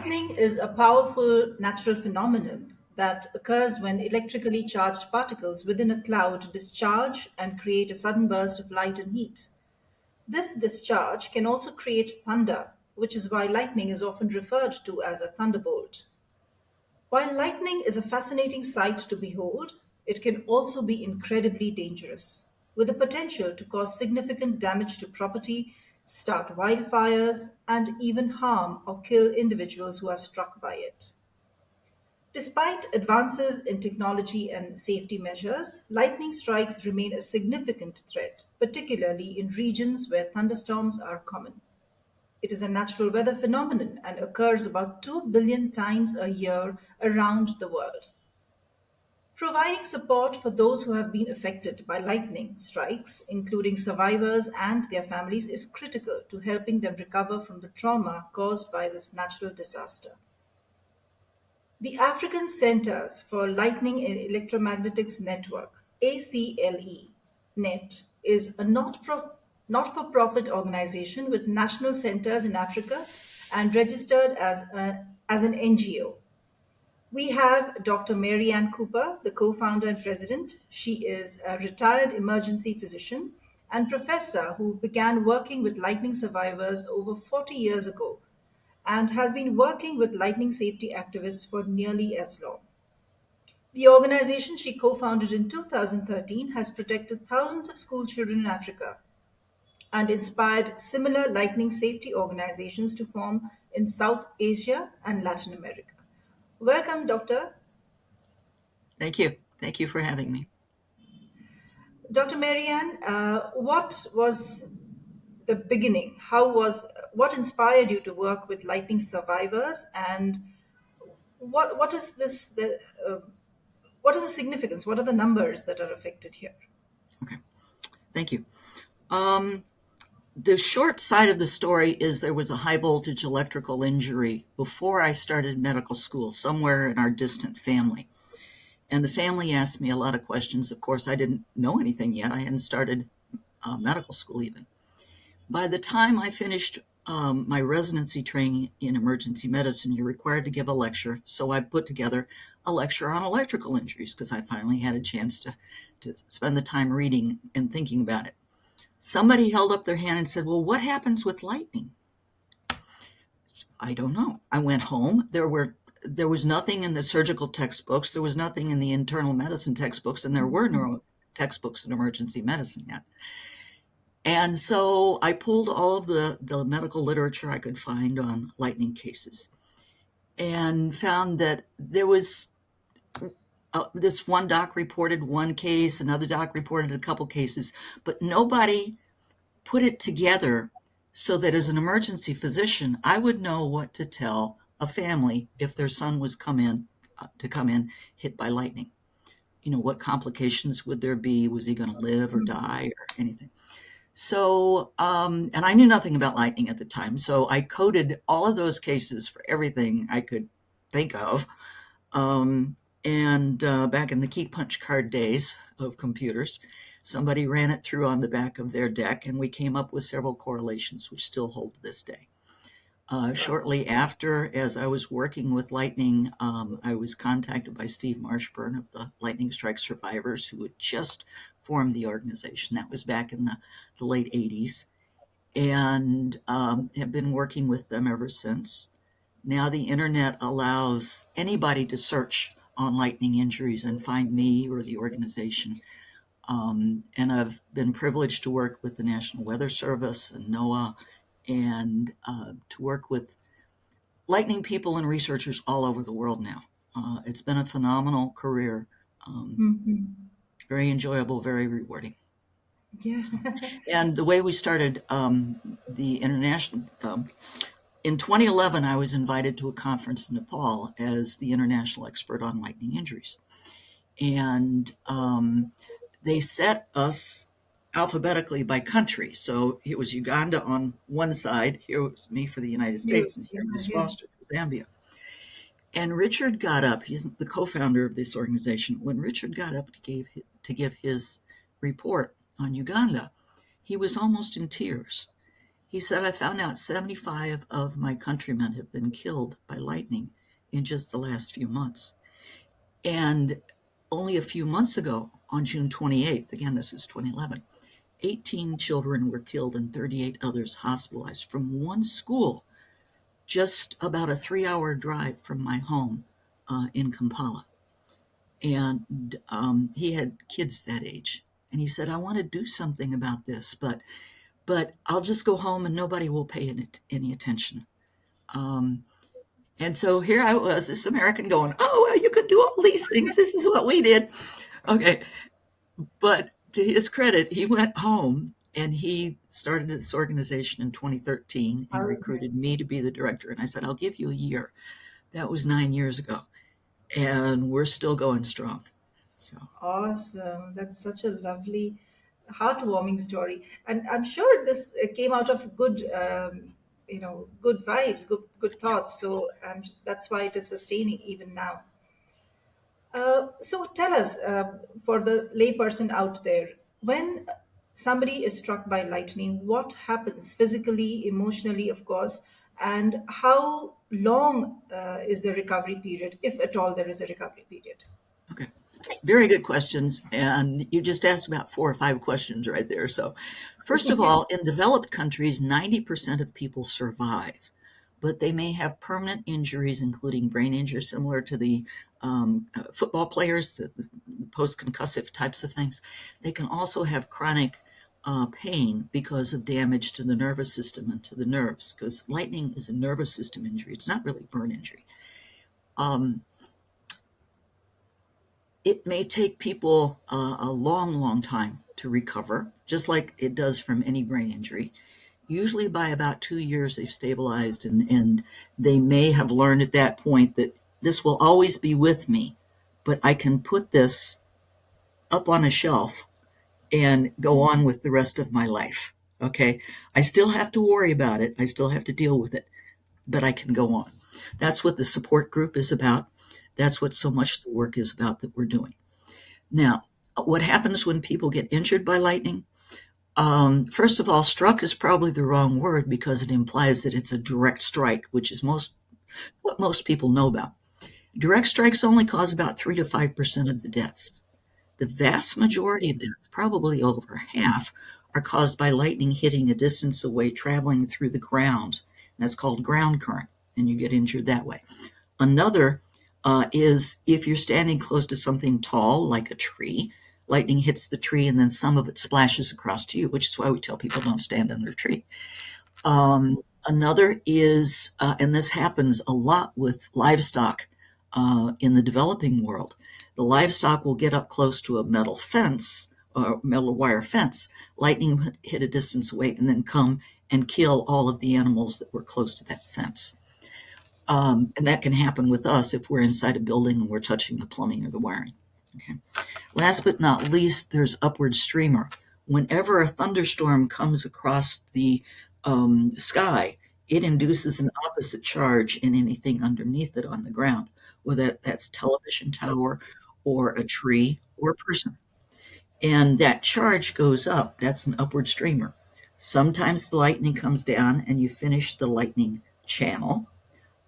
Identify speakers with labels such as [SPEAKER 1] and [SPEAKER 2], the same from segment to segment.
[SPEAKER 1] Lightning is a powerful natural phenomenon that occurs when electrically charged particles within a cloud discharge and create a sudden burst of light and heat. This discharge can also create thunder, which is why lightning is often referred to as a thunderbolt. While lightning is a fascinating sight to behold, it can also be incredibly dangerous, with the potential to cause significant damage to property, start wildfires, and even harm or kill individuals who are struck by it. Despite advances in technology and safety measures, lightning strikes remain a significant threat, particularly in regions where thunderstorms are common. It is a natural weather phenomenon and occurs about 2 billion times a year around the world. Providing support for those who have been affected by lightning strikes, including survivors and their families, is critical to helping them recover from the trauma caused by this natural disaster. The African Centers for Lightning Electromagnetic Network, ACLE Net, is a not for profit organization with national centers in Africa and registered as an NGO. We have Dr. Mary Ann Cooper, the co founder and president. She is a retired emergency physician and professor who began working with lightning survivors over 40 years ago and has been working with lightning safety activists for nearly as long. The organization she co founded in 2013 has protected thousands of school children in Africa and inspired similar lightning safety organizations to form in South Asia and Latin America. Welcome, Doctor.
[SPEAKER 2] Thank you. Thank you for having me.
[SPEAKER 1] Dr. Marianne, what was the beginning? What inspired you to work with lightning survivors, and what is what is the significance? What are the numbers that are affected here?
[SPEAKER 2] Okay. Thank you. The short side of the story is there was a high voltage electrical injury before I started medical school, somewhere in our distant family. And the family asked me a lot of questions. Of course, I didn't know anything yet. I hadn't started medical school even. By the time I finished my residency training in emergency medicine, you're required to give a lecture. So I put together a lecture on electrical injuries because I finally had a chance to spend the time reading and thinking about it. Somebody held up their hand and said, well, what happens with lightning? I don't know. I went home. There was nothing in the surgical textbooks. There was nothing in the internal medicine textbooks, and there were no textbooks in emergency medicine yet. And so I pulled all of the medical literature I could find on lightning cases and found that there was this one doc reported one case, another doc reported a couple cases, but nobody put it together so that as an emergency physician, I would know what to tell a family if their son was come in hit by lightning. You know, what complications would there be? Was he going to live or die or anything? So, and I knew nothing about lightning at the time, so I coded all of those cases for everything I could think of. And back in the key punch card days of computers, somebody ran it through on the back of their deck, and we came up with several correlations which still hold to this day. Shortly after, as I was working with lightning, I was contacted by Steve Marshburn of the Lightning Strike Survivors, who had just formed the organization. That was back in the late 80s, and have been working with them ever since. Now the internet allows anybody to search on lightning injuries and find me or the organization. And I've been privileged to work with the National Weather Service and NOAA, and to work with lightning people and researchers all over the world now. It's been a phenomenal career, very enjoyable, very rewarding.
[SPEAKER 1] Yeah.
[SPEAKER 2] And the way we started the international, in 2011, I was invited to a conference in Nepal as the international expert on lightning injuries. And they set us alphabetically by country. So it was Uganda on one side, here was me for the United States, and here was Foster for Zambia. And Richard got up, he's the co-founder of this organization. When Richard got up to give his report on Uganda, he was almost in tears. He said, I found out 75 of my countrymen have been killed by lightning in just the last few months. And only a few months ago, on June 28th, again, this is 2011, 18 children were killed and 38 others hospitalized from one school just about a 3-hour drive from my home in Kampala. And he had kids that age. And he said, I want to do something about this, but I'll just go home and nobody will pay any attention. Um, and so here I was, this American going, oh, well, you can do all these things. This is what we did. Okay. But to his credit, he went home and he started this organization in 2013 and
[SPEAKER 1] Okay.
[SPEAKER 2] recruited me to be the director. And I said, I'll give you a year. That was 9 years ago. And we're still going strong. So,
[SPEAKER 1] Awesome. That's such a lovely, heartwarming story. And I'm sure this came out of good, good vibes, good
[SPEAKER 2] yeah.
[SPEAKER 1] thoughts. So that's why it is sustaining even now. So tell us, for the layperson out there, when somebody is struck by lightning, what happens physically, emotionally, of course, and how long is the recovery period, if at all there is a recovery period?
[SPEAKER 2] Okay. Very good questions. And you just asked about 4 or 5 questions right there. So, first of all, in developed countries, 90% of people survive, but they may have permanent injuries, including brain injuries, similar to the football players, the post concussive types of things. They can also have chronic pain because of damage to the nervous system and to the nerves, because lightning is a nervous system injury. It's not really a burn injury. Um, it may take people a long, long time to recover, just like it does from any brain injury. Usually, by about 2 years, they've stabilized, and they may have learned at that point that this will always be with me, but I can put this up on a shelf and go on with the rest of my life. Okay. I still have to worry about it, I still have to deal with it, but I can go on. That's what the support group is about. That's what so much of the work is about that we're doing. Now, what happens when people get injured by lightning? First of all, struck is probably the wrong word because it implies that it's a direct strike, which is what most people know about. Direct strikes only cause about 3 to 5% of the deaths. The vast majority of deaths, probably over half, are caused by lightning hitting a distance away, traveling through the ground. That's called ground current, and you get injured that way. Another is if you're standing close to something tall, like a tree, lightning hits the tree and then some of it splashes across to you, which is why we tell people don't stand under a tree. Another is, and this happens a lot with livestock in the developing world, the livestock will get up close to a metal fence or metal wire fence. Lightning hit a distance away and then come and kill all of the animals that were close to that fence. And that can happen with us if we're inside a building and we're touching the plumbing or the wiring. Okay. Last but not least, there's upward streamer. Whenever a thunderstorm comes across the sky, it induces an opposite charge in anything underneath it on the ground, whether that's television tower or a tree or a person. And that charge goes up. That's an upward streamer. Sometimes the lightning comes down and you finish the lightning channel.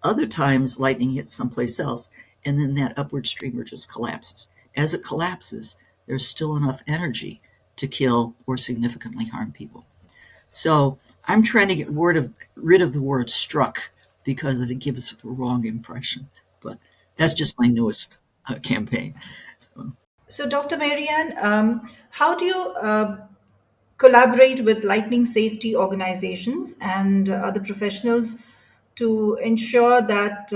[SPEAKER 2] Other times, lightning hits someplace else, and then that upward streamer just collapses. As it collapses, there's still enough energy to kill or significantly harm people. So I'm trying to get rid of the word struck because it gives the wrong impression. But that's just my newest campaign. So,
[SPEAKER 1] So, Dr. Marianne, how do you collaborate with lightning safety organizations and other professionals to ensure that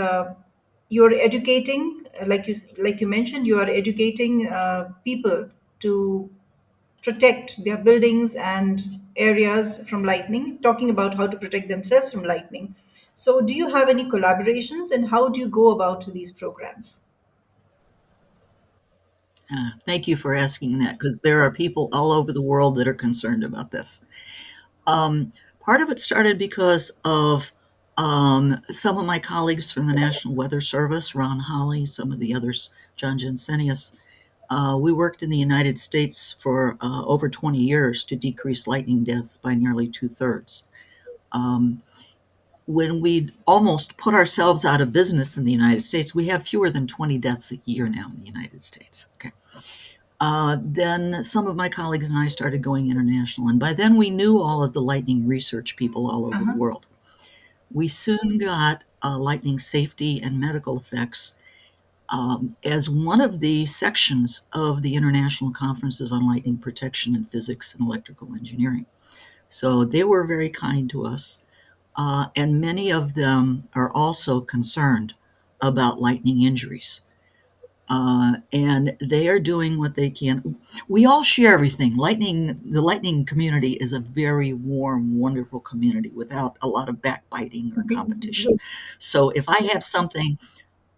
[SPEAKER 1] you're educating, like you mentioned, you are educating people to protect their buildings and areas from lightning, talking about how to protect themselves from lightning. So, do you have any collaborations and how do you go about these programs?
[SPEAKER 2] thank you for asking that because there are people all over the world that are concerned about this. Um, Part of it started because of some of my colleagues from the National Weather Service, Ron Holly, some of the others, John Jensenius. We worked in the United States for over 20 years to decrease lightning deaths by nearly 2/3. When we almost put ourselves out of business in the United States, we have fewer than 20 deaths a year now in the United States. Okay. Then some of my colleagues and I started going international, and by then we knew all of the lightning research people all over the
[SPEAKER 1] Uh-huh.
[SPEAKER 2] world. We soon got lightning safety and medical effects as one of the sections of the international conferences on lightning protection in physics and electrical engineering. So they were very kind to us, and many of them are also concerned about lightning injuries. And they are doing what they can. We all share everything. The lightning community is a very warm, wonderful community without a lot of backbiting or competition. So if I have something,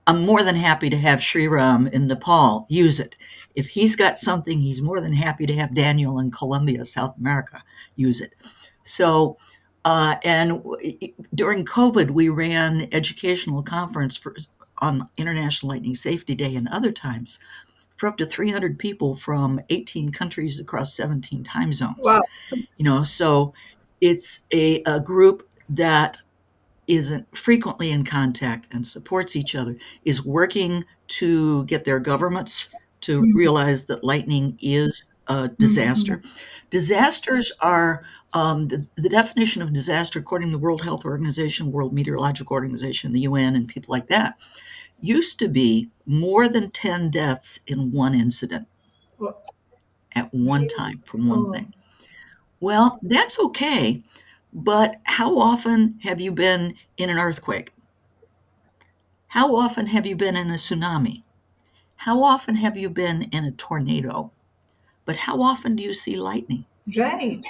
[SPEAKER 2] I'm more than happy to have Sriram in Nepal use it. If he's got something, he's more than happy to have Daniel in Colombia, South America, use it. So, during COVID, we ran educational conference on International Lightning Safety Day and other times for up to 300 people from 18 countries across 17 time zones.
[SPEAKER 1] Wow.
[SPEAKER 2] So it's a group that isn't frequently in contact and supports each other, is working to get their governments to
[SPEAKER 1] Mhm.
[SPEAKER 2] realize that lightning is a
[SPEAKER 1] Mhm.
[SPEAKER 2] disaster. Disasters are the definition of disaster, according to the World Health Organization, World Meteorological Organization, the UN, and people like that, used to be more than 10 deaths in one incident
[SPEAKER 1] Wow.
[SPEAKER 2] at one time from one
[SPEAKER 1] Oh,
[SPEAKER 2] thing. Well, that's okay, but how often have you been in an earthquake? How often have you been in a tsunami? How often have you been in a tornado? But how often do you see lightning?
[SPEAKER 1] right.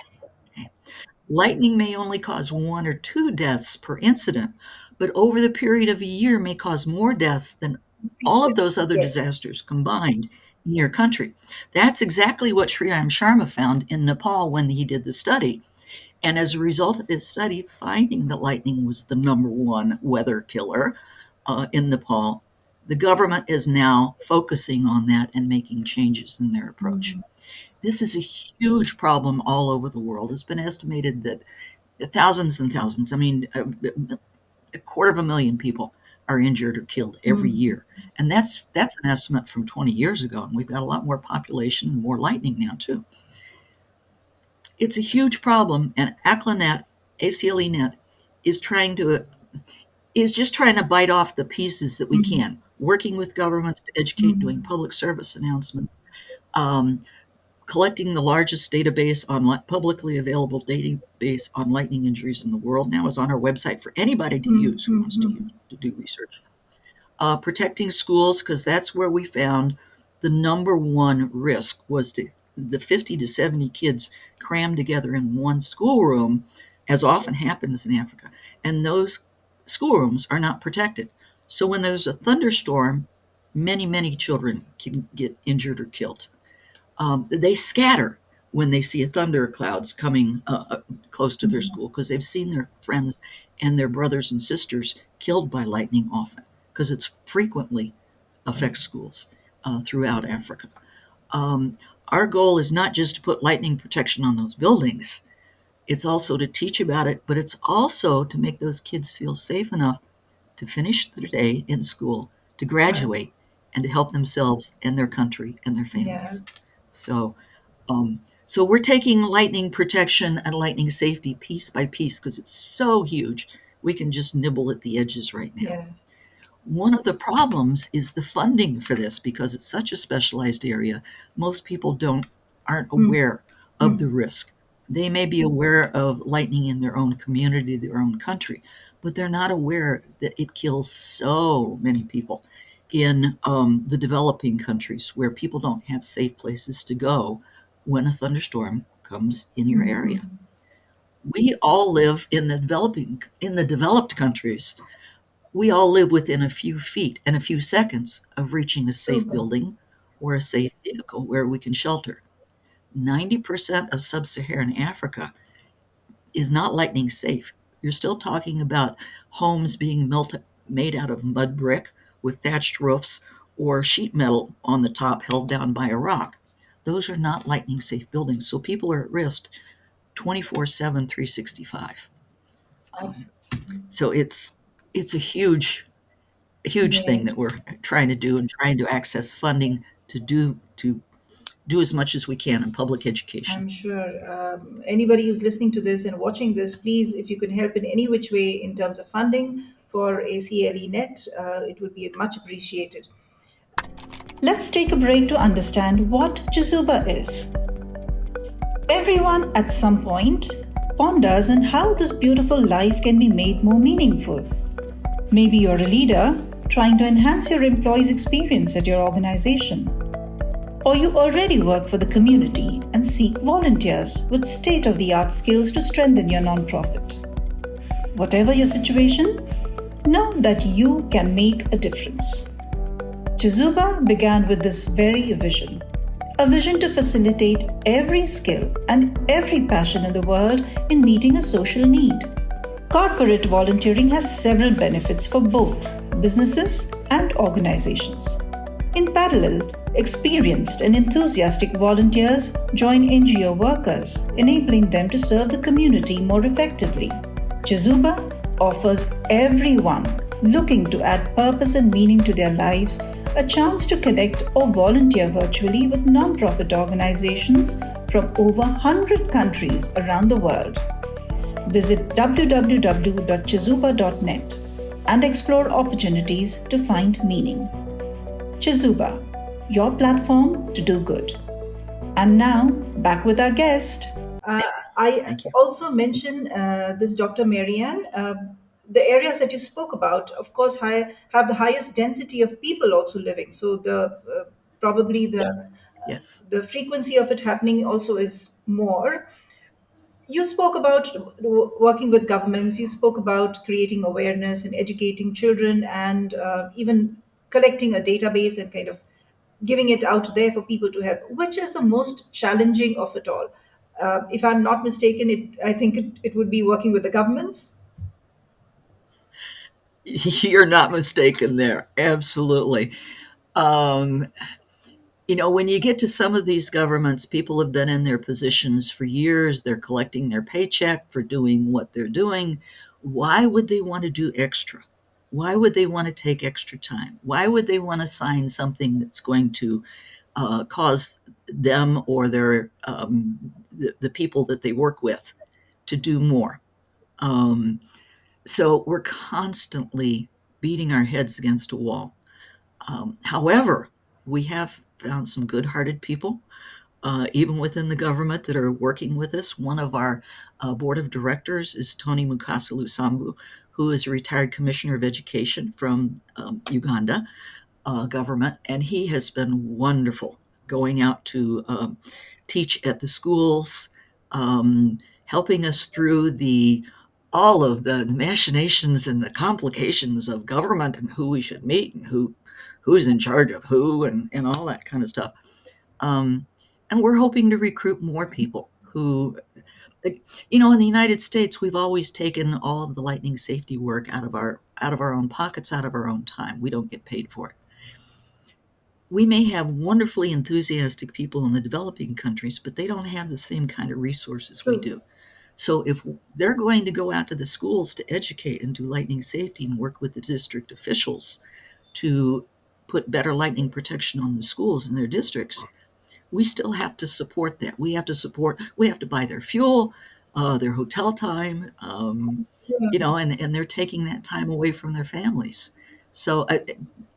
[SPEAKER 2] Lightning may only cause one or two deaths per incident, but over the period of a year may cause more deaths than all of those other
[SPEAKER 1] Yes.
[SPEAKER 2] disasters combined in your country. That's exactly what Sriram Sharma found in Nepal when he did the study. And as a result of his study, finding that lightning was the number one weather killer in Nepal, the government is now focusing on that and making changes in their approach.
[SPEAKER 1] Mm.
[SPEAKER 2] This is a huge problem all over the world. It's been estimated that thousands and thousands, I mean, a quarter of a million people are injured or killed every
[SPEAKER 1] Mm.
[SPEAKER 2] year. And that's an estimate from 20 years ago. And we've got a lot more population and more lightning now, too. It's a huge problem, and ACLE Net, ACLE Net, is trying to is just trying to bite off the pieces that we
[SPEAKER 1] Mhm.
[SPEAKER 2] can, working with governments to educate, doing
[SPEAKER 1] Mhm.
[SPEAKER 2] public service announcements, um, collecting the largest database on publicly available database on lightning injuries in the world. Now is on our website for anybody to
[SPEAKER 1] Mhm.
[SPEAKER 2] use who wants to
[SPEAKER 1] Mhm.
[SPEAKER 2] do research. Protecting schools, because that's where we found the number one risk was the 50 to 70 kids crammed together in one schoolroom, as often happens in Africa. And those schoolrooms are not protected. So when there's a thunderstorm, many, many children can get injured or killed. They scatter when they see a thunder clouds coming close to their
[SPEAKER 1] Mhm.
[SPEAKER 2] school because they've seen their friends and their brothers and sisters killed by lightning often because it frequently affects schools throughout Africa. Um, our goal is not just to put lightning protection on those buildings, it's also to teach about it, but it's also to make those kids feel safe enough to finish their day in school, to
[SPEAKER 1] Right.
[SPEAKER 2] graduate, and to help themselves and their country and their families.
[SPEAKER 1] Yes.
[SPEAKER 2] So so we're taking lightning protection and lightning safety piece by piece because it's so huge. We can just nibble at the edges right now.
[SPEAKER 1] Yeah.
[SPEAKER 2] One of the problems is the funding for this because it's such a specialized area. Most people don't aren't
[SPEAKER 1] Mm.
[SPEAKER 2] aware of the
[SPEAKER 1] Mm.
[SPEAKER 2] risk. They may be aware of lightning in their own community, their own country, but they're not aware that it kills so many people in the developing countries where people don't have safe places to go when a thunderstorm comes in your area.
[SPEAKER 1] Mhm.
[SPEAKER 2] We all live in the developed countries, we all live within a few feet and a few seconds of reaching a safe
[SPEAKER 1] Super.
[SPEAKER 2] building or a safe vehicle where we can shelter. 90% of sub Saharan Africa is not lightning safe. You're still talking about homes being made out of mud brick with thatched roofs or sheet metal on the top held down by a rock. Those are not lightning safe buildings. So people are at risk 24/7, 365.
[SPEAKER 1] Absolutely.
[SPEAKER 2] So it's a huge thing that
[SPEAKER 1] Yes.
[SPEAKER 2] we're trying to do and trying to access funding to do as much as we can in public education.
[SPEAKER 1] I'm sure anybody who's listening to this and watching this, please, if you could help in any which way in terms of funding for ACLE Net, it would be much appreciated. Let's take a break to understand what Chezuba is. Everyone at some point ponders on how this beautiful life can be made more meaningful. Maybe you're a leader trying to enhance your employees' experience at your organization. Or you already work for the community and seek volunteers with state of the art skills to strengthen your nonprofit. Whatever your situation, know that you can make a difference. Chezuba began with this very vision, a vision to facilitate every skill and every passion in the world in meeting a social need. Corporate volunteering has several benefits for both businesses and organizations. In parallel, experienced and enthusiastic volunteers join NGO workers, enabling them to serve the community more effectively. Chezuba offers everyone looking to add purpose and meaning to their lives a chance to connect or volunteer virtually with nonprofit organizations from over 100 countries around the world. Visit www.chezuba.net and explore opportunities to find meaning. Chezuba, your platform to do good. And now, back with our guest. Uh, I
[SPEAKER 2] Thank you.
[SPEAKER 1] also mentioned this Dr. Marianne. The areas that you spoke about, of course, have the highest density of people also living. So probably
[SPEAKER 2] Yes.
[SPEAKER 1] the frequency of it happening also is more. You spoke about working with governments. You spoke about creating awareness and educating children, and even collecting a database and kind of giving it out there for people to help. Which is the most challenging of it all? If I'm not mistaken, I think it would be working with the governments.
[SPEAKER 2] You're not mistaken there. Absolutely. Um, when you get to some of these governments, people have been in their positions for years. They're collecting their paycheck for doing what they're doing. Why would they want to do extra? Why would they want to take extra time? Why would they want to sign something that's going to cause them or the people that they work with to do more? Um, so we're constantly beating our heads against a wall. However, we have found some good hearted people, even within the government, that are working with us. One of our board of directors is Tony Mukasa Lusambu, who is a retired commissioner of education from Uganda government, and he has been wonderful going out to teach at the schools, helping us through the all of the machinations and the complications of government and who we should meet and who's in charge of who and all that kind of stuff. Um, and we're hoping to recruit more people who, in the United States, we've always taken all of the lightning safety work out of our own pockets, out of our own time. We don't get paid for it. We may have wonderfully enthusiastic people in the developing countries, but they don't have the same kind of resources we
[SPEAKER 1] True.
[SPEAKER 2] do. So if they're going to go out to the schools to educate and do lightning safety and work with the district officials to put better lightning protection on the schools in their districts, we still have to support that. We have to buy their fuel, their hotel time, and they're taking that time away from their families. So,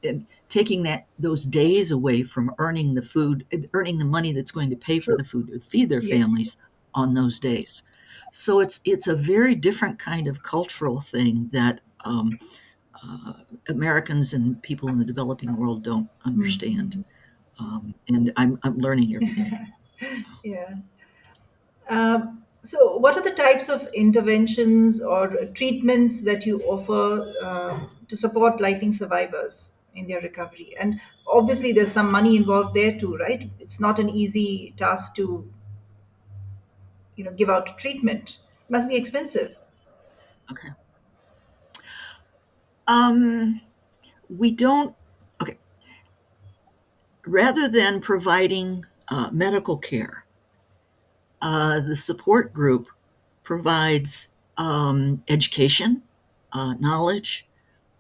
[SPEAKER 2] and taking those days away from earning the food, earning the money that's going to pay for
[SPEAKER 1] True.
[SPEAKER 2] the food to feed their
[SPEAKER 1] Yes.
[SPEAKER 2] families on those days. So it's a very different kind of cultural thing that uh, Americans and people in the developing world don't understand,
[SPEAKER 1] Mhm.
[SPEAKER 2] and I'm learning every day. So.
[SPEAKER 1] Yeah. So, what are the types of interventions or treatments that you offer to support lightning survivors in their recovery? And obviously, there's some money involved there too, right? It's not an easy task to, give out treatment. It must be expensive.
[SPEAKER 2] Okay. Um, we don't, okay, rather than providing medical care, the support group provides education, knowledge,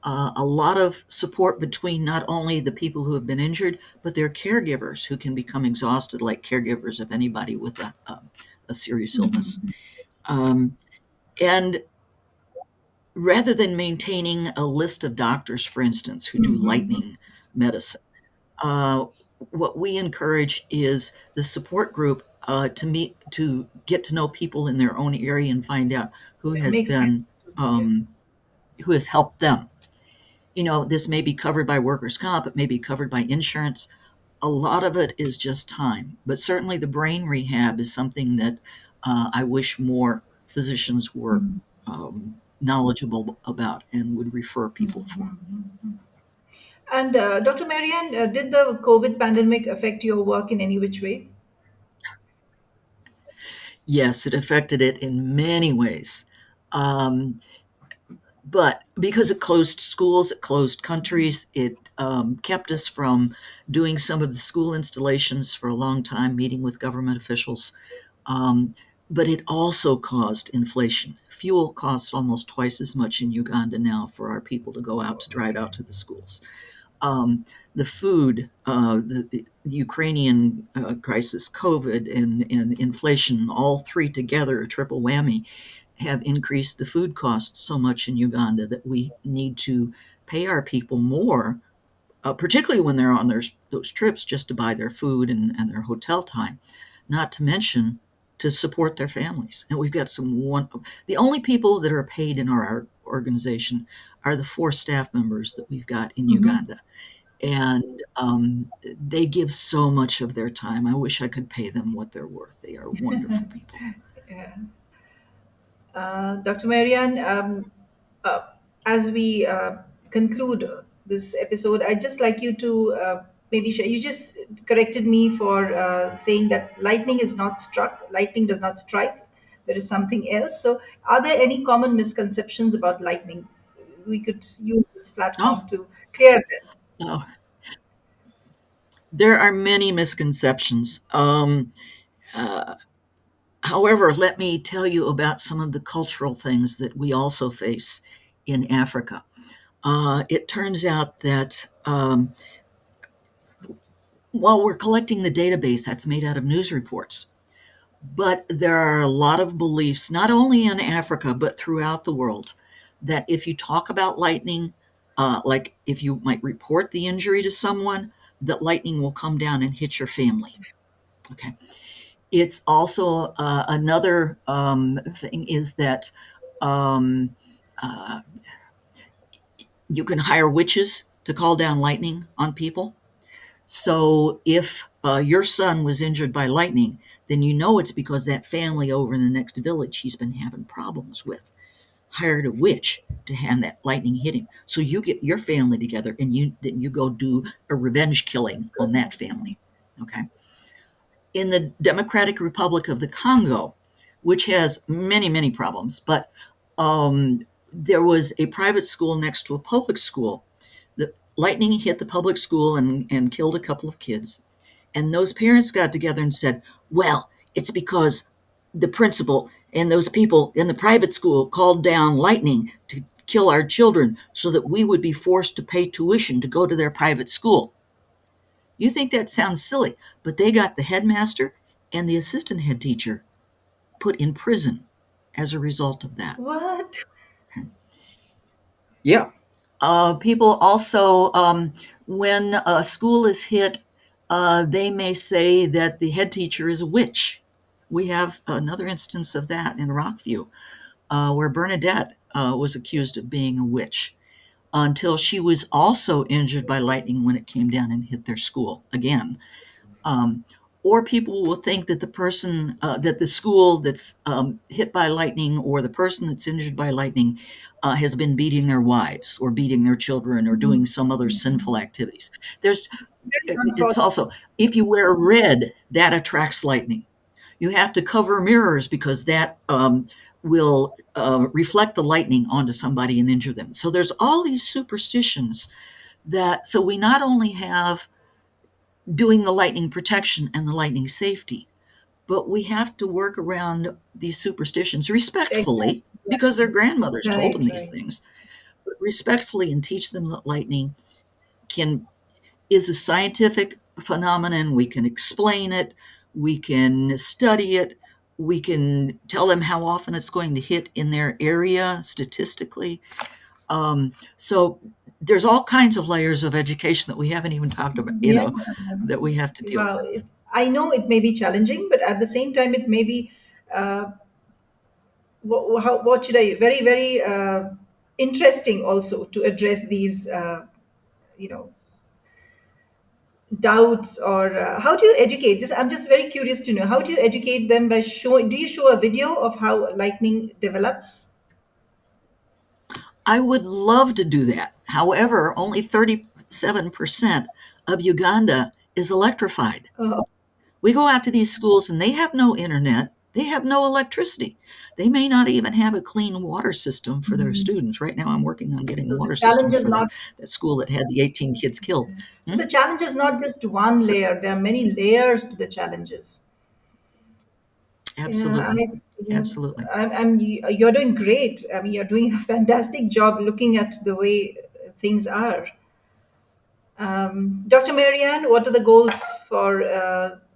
[SPEAKER 2] a lot of support between not only the people who have been injured, but their caregivers who can become exhausted, like caregivers of anybody with a serious illness. Um, and rather than maintaining a list of doctors, for instance, who do lightning medicine, uh, what we encourage is the support group to meet, to get to know people in their own area and find out who
[SPEAKER 1] Yeah,
[SPEAKER 2] has
[SPEAKER 1] makes
[SPEAKER 2] been,
[SPEAKER 1] sense. Yeah.
[SPEAKER 2] um, who has helped them. This may be covered by workers' comp, it may be covered by insurance. A lot of it is just time, but certainly the brain rehab is something that I wish more physicians were knowledgeable about and would refer people for.
[SPEAKER 1] And Dr. Marianne, did the COVID pandemic affect your work in any which way?
[SPEAKER 2] Yes, it affected it in many ways. Um, but because it closed schools, it closed countries, it kept us from doing some of the school installations for a long time, meeting with government officials. Um, but it also caused inflation. Fuel costs almost twice as much in Uganda now for our people to go out to drive out to the schools. The food, the Ukrainian crisis, COVID, and inflation, all three together, a triple whammy, have increased the food costs so much in Uganda that we need to pay our people more, particularly when they're on those trips, just to buy their food and their hotel time, not to mention to support their families. And we've got the only people that are paid in our organization are the 4 staff members that we've got in Uganda. And they give so much of their time. I wish I could pay them what they're worth. They are wonderful people.
[SPEAKER 1] Yeah. Dr. Marianne, uh, as we conclude this episode, I'd just like you to maybe share. You just corrected me for saying that lightning is not struck, lightning does not strike. There is something else. So, are there any common misconceptions about lightning? We could use this platform
[SPEAKER 2] Oh,
[SPEAKER 1] to clear them.
[SPEAKER 2] no. There are many misconceptions. However, let me tell you about some of the cultural things that we also face in Africa. It turns out that while we're collecting the database that's made out of news reports, but there are a lot of beliefs, not only in Africa, but throughout the world, that if you talk about lightning, like if you might report the injury to someone, that lightning will come down and hit your family. Okay. It's also another thing is that um, uh, you can hire witches to call down lightning on people. So if your son was injured by lightning, then you know it's because that family over in the next village he's been having problems with hired a witch to hand that lightning hit him. So you get your family together and you go do a revenge killing on that
[SPEAKER 1] Goodness.
[SPEAKER 2] family. Okay. In the Democratic Republic of the Congo, which has many, many problems, but there was a private school next to a public school. The lightning hit the public school and killed a couple of kids. And those parents got together and said, well, it's because the principal and those people in the private school called down lightning to kill our children so that we would be forced to pay tuition to go to their private school. You think that sounds silly, but they got the headmaster and the assistant head teacher put in prison as a result of that.
[SPEAKER 1] What?
[SPEAKER 2] Yeah. People also, when a school is hit, they may say that the head teacher is a witch. We have another instance of that in Rockview, where Bernadette was accused of being a witch until she was also injured by lightning when it came down and hit their school again. Um, or people will think that that the school that's hit by lightning or the person that's injured by lightning has been beating their wives or beating their children or doing some other sinful activities. There's,
[SPEAKER 1] Very
[SPEAKER 2] it's
[SPEAKER 1] unfortunate.
[SPEAKER 2] also, if you wear red, that attracts lightning. You have to cover mirrors because that will reflect the lightning onto somebody and injure them. So there's all these superstitions so we not only have doing the lightning protection and the lightning safety. But we have to work around these superstitions
[SPEAKER 1] Exactly.
[SPEAKER 2] respectfully. because their grandmothers told
[SPEAKER 1] Right,
[SPEAKER 2] them these
[SPEAKER 1] right.
[SPEAKER 2] things. But respectfully, and teach them that lightning can is a scientific phenomenon. We can explain it, we can study it, we can tell them how often it's going to hit in their area statistically. So there's all kinds of layers of education that we haven't even talked about,
[SPEAKER 1] Yeah.
[SPEAKER 2] that we have to deal with.
[SPEAKER 1] Wow. I know it may be challenging, but at the same time, it may be, uh, what should I, very, very interesting also to address these, you know, doubts, or how do you educate? I'm just very curious to know, how do you educate them by showing, do you show a video of how lightning develops?
[SPEAKER 2] I would love to do that. However, only 37% of Uganda is electrified.
[SPEAKER 1] Uh,
[SPEAKER 2] We go out to these schools and they have no internet, they have no electricity. They may not even have a clean water system for their
[SPEAKER 1] mhm.
[SPEAKER 2] students. Right now, I'm working on getting a
[SPEAKER 1] So the
[SPEAKER 2] water
[SPEAKER 1] challenge
[SPEAKER 2] system
[SPEAKER 1] is
[SPEAKER 2] for
[SPEAKER 1] not,
[SPEAKER 2] that school that had the 18 kids killed.
[SPEAKER 1] so
[SPEAKER 2] Hmm?
[SPEAKER 1] the challenge is not just one
[SPEAKER 2] So,
[SPEAKER 1] layer. There are many layers to the challenges. Yeah,
[SPEAKER 2] absolutely.
[SPEAKER 1] yeah,
[SPEAKER 2] Absolutely.
[SPEAKER 1] you're doing great. I mean, you're doing a fantastic job looking at the way things are. Dr. Marianne, what are the goals for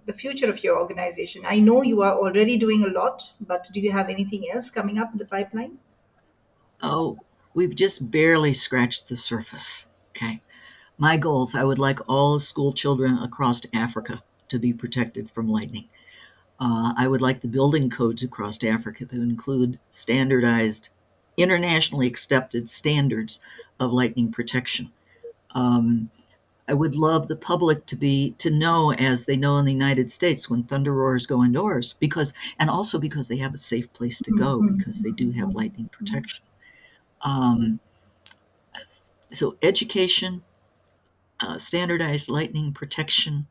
[SPEAKER 1] the future of your organization? I know you are already doing a lot, but do you have anything else coming up in the pipeline?
[SPEAKER 2] Oh, we've just barely scratched the surface. Okay. My goals, I would like all school children across Africa to be protected from lightning. I would like the building codes across Africa to include standardized, internationally accepted standards of lightning protection. Um, I would love the public to know, as they know in the United States, when thunder roars go indoors, and also because they have a safe place to go because they do have lightning protection. Um, so education, standardized lightning protection,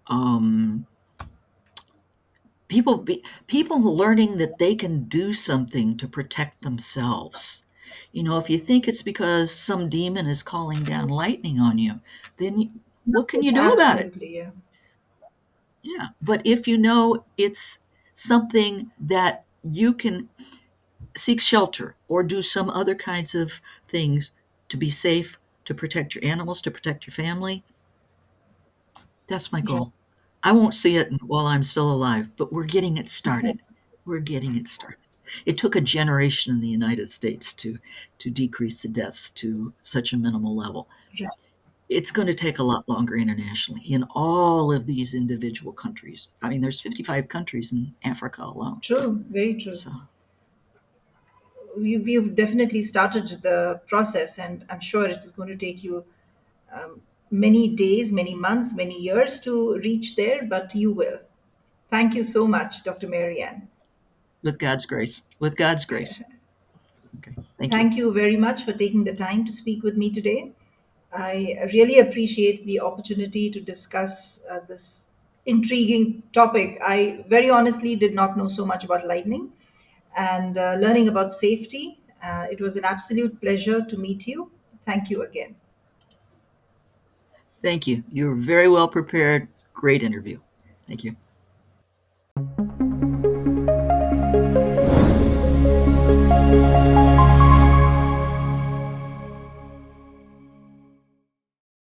[SPEAKER 2] um, people learning that they can do something to protect themselves. If you think it's because some demon is calling down lightning on you, then what can you do about it?
[SPEAKER 1] Absolutely, yeah.
[SPEAKER 2] Yeah, but if you know it's something that you can seek shelter or do some other kinds of things to be safe, to protect your animals, to protect your family, that's my
[SPEAKER 1] Right.
[SPEAKER 2] goal. I won't see it while I'm still alive, but we're getting it started. We're getting it started. It took a generation in the United States to decrease the deaths to such a minimal level.
[SPEAKER 1] Right.
[SPEAKER 2] It's going to take a lot longer internationally in all of these individual countries. I mean, there's 55 countries in Africa alone.
[SPEAKER 1] True, very true.
[SPEAKER 2] So,
[SPEAKER 1] We've definitely started the process, and I'm sure it is going to take you many days, many months, many years to reach there, but you will. Thank you so much, Dr. Marianne.
[SPEAKER 2] with God's grace, with God's grace. Okay. Thank you.
[SPEAKER 1] Thank you very much for taking the time to speak with me today. I really appreciate the opportunity to discuss this intriguing topic. I very honestly did not know so much about lightning and learning about safety. It was an absolute pleasure to meet you. Thank you again.
[SPEAKER 2] Thank you. You were very well prepared. Great interview. Thank you.